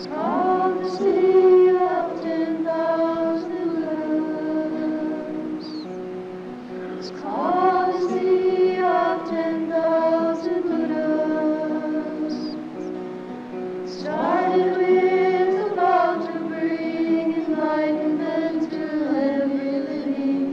called the city of 10,000 lamps. It's called the city of 10,000 Buddhas. Started with a vow to bring enlightenment to every living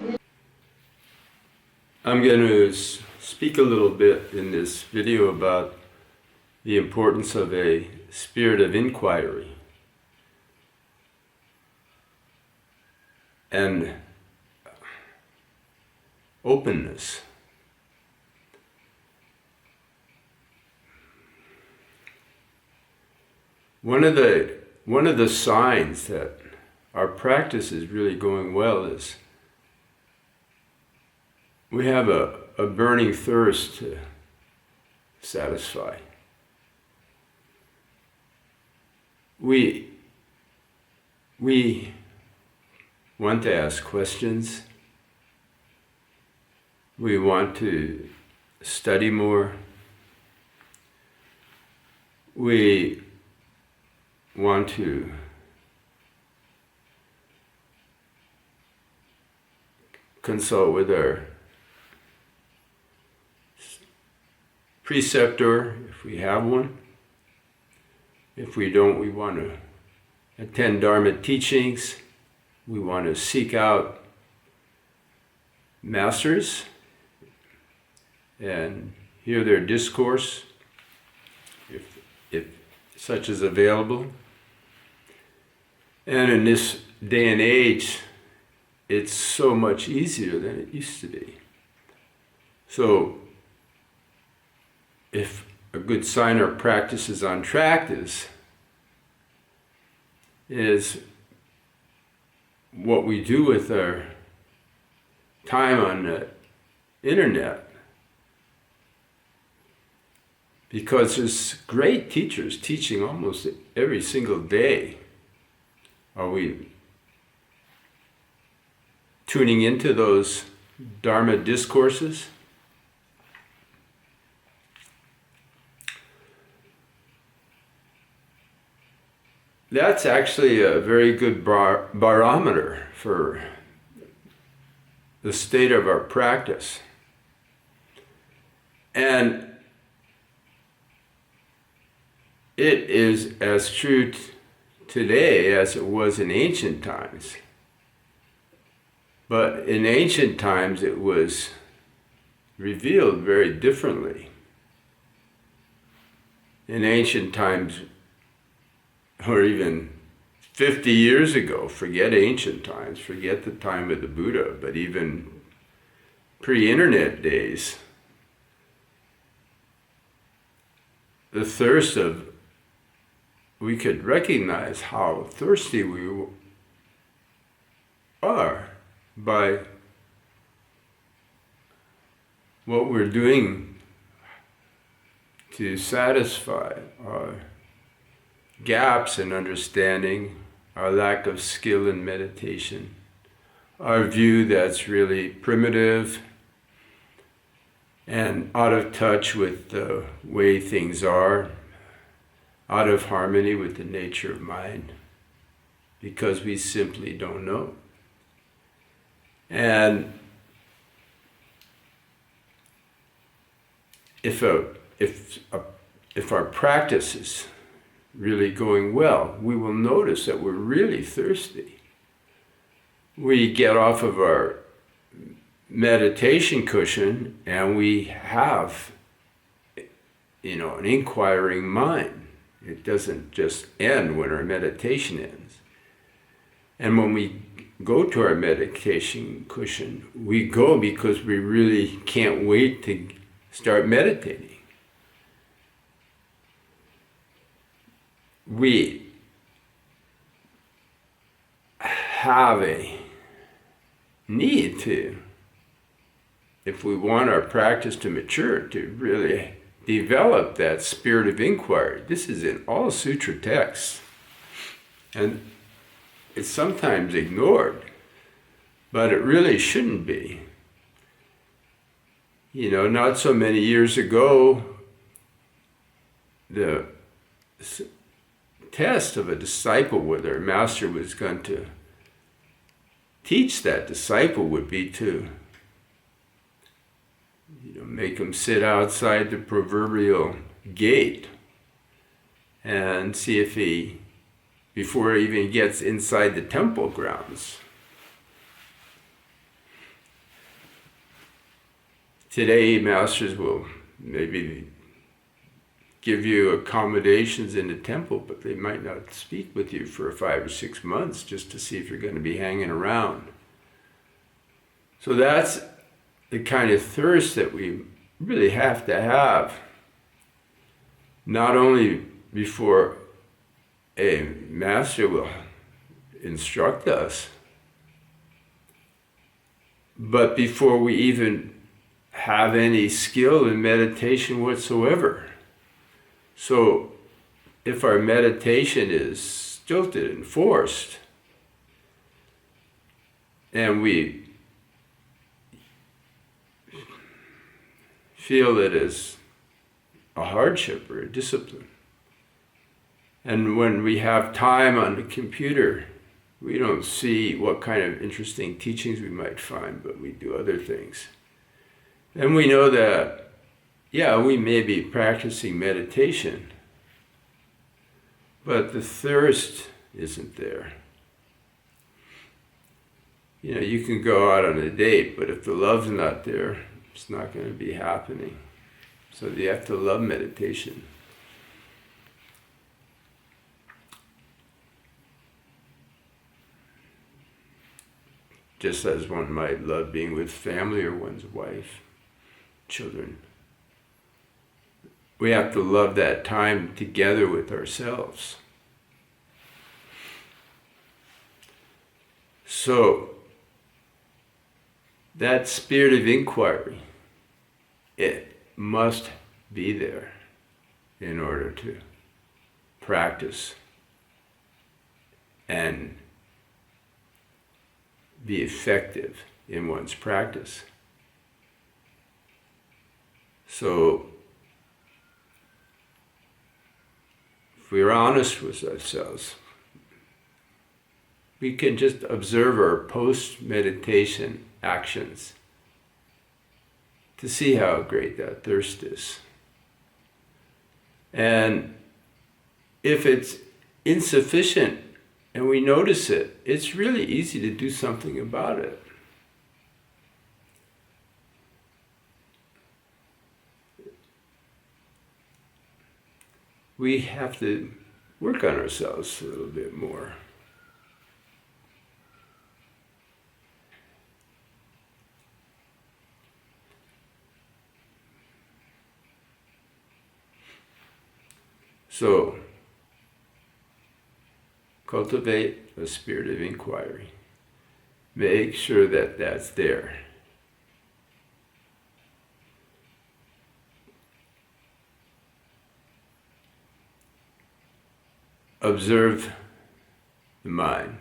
thing. I'm going to speak a little bit in this video about the importance of a spirit of inquiry and openness. One of the signs that our practice is really going well is we have a burning thirst to satisfy. We want to ask questions. We want to study more. We want to consult with our preceptor, if we have one. If we don't, we want to attend Dharma teachings. We want to seek out masters and hear their discourse, if such is available. And in this day and age, it's so much easier than it used to be. So, if a good sign our practice is on track is what we do with our time on the internet. Because there's great teachers teaching almost every single day. Are we tuning into those Dharma discourses? That's actually a very good barometer for the state of our practice. And it is as true today as it was in ancient times. But in ancient times it was revealed very differently. In ancient times, or even 50 years ago, forget ancient times, forget the time of the Buddha, but even pre-internet days, the thirst of, we could recognize how thirsty we are by what we're doing to satisfy our gaps in understanding, our lack of skill in meditation, our view that's really primitive and out of touch with the way things are, out of harmony with the nature of mind, because we simply don't know. And if our practice is really going well, we will notice that we're really thirsty. We get off of our meditation cushion and we have, an inquiring mind. It doesn't just end when our meditation ends. And when we go to our meditation cushion, we go because we really can't wait to start meditating. We have a need to, if we want our practice to mature, to really develop that spirit of inquiry. This is in all sutra texts. And it's sometimes ignored, but it really shouldn't be. Not so many years ago, the test of a disciple, whether a master was going to teach that disciple, would be to make him sit outside the proverbial gate and see if he, before he even gets inside the temple grounds. Today, masters will maybe give you accommodations in the temple, but they might not speak with you for 5 or 6 months just to see if you're going to be hanging around. So that's the kind of thirst that we really have to have, not only before a master will instruct us, but before we even have any skill in meditation whatsoever. So if our meditation is stilted and forced, and we feel it as a hardship or a discipline, and when we have time on the computer, we don't see what kind of interesting teachings we might find, but we do other things. And we know that, yeah, we may be practicing meditation, but the thirst isn't there. You can go out on a date, but if the love's not there, it's not going to be happening. So you have to love meditation. Just as one might love being with family or one's wife, children. We have to love that time together with ourselves. So, that spirit of inquiry, it must be there in order to practice and be effective in one's practice. So, if we're honest with ourselves, we can just observe our post-meditation actions to see how great that thirst is. And if it's insufficient and we notice it, it's really easy to do something about it. We have to work on ourselves a little bit more. So, cultivate a spirit of inquiry. Make sure that that's there. Observe the mind.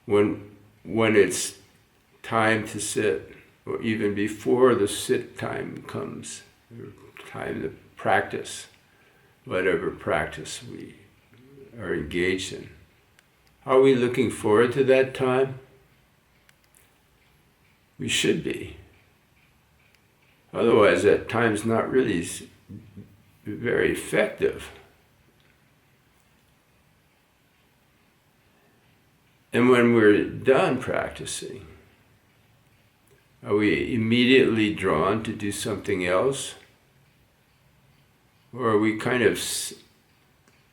When it's time to sit, or even before the sit time comes, or time to practice, whatever practice we are engaged in. Are we looking forward to that time? We should be. Otherwise, that time's not really very effective. And when we're done practicing, are we immediately drawn to do something else? Or are we kind of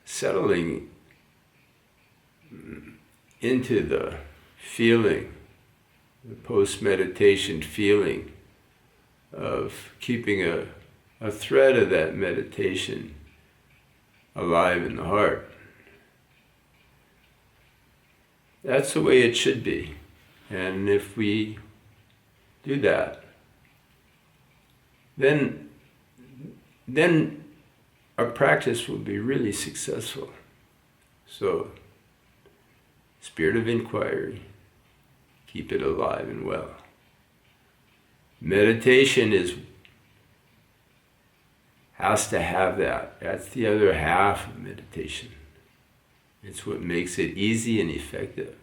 settling into the feeling, the post-meditation feeling of keeping a thread of that meditation alive in the heart? That's the way it should be. And if we do that, then our practice will be really successful. So, spirit of inquiry, keep it alive and well. Meditation has to have that. That's the other half of meditation. It's what makes it easy and effective.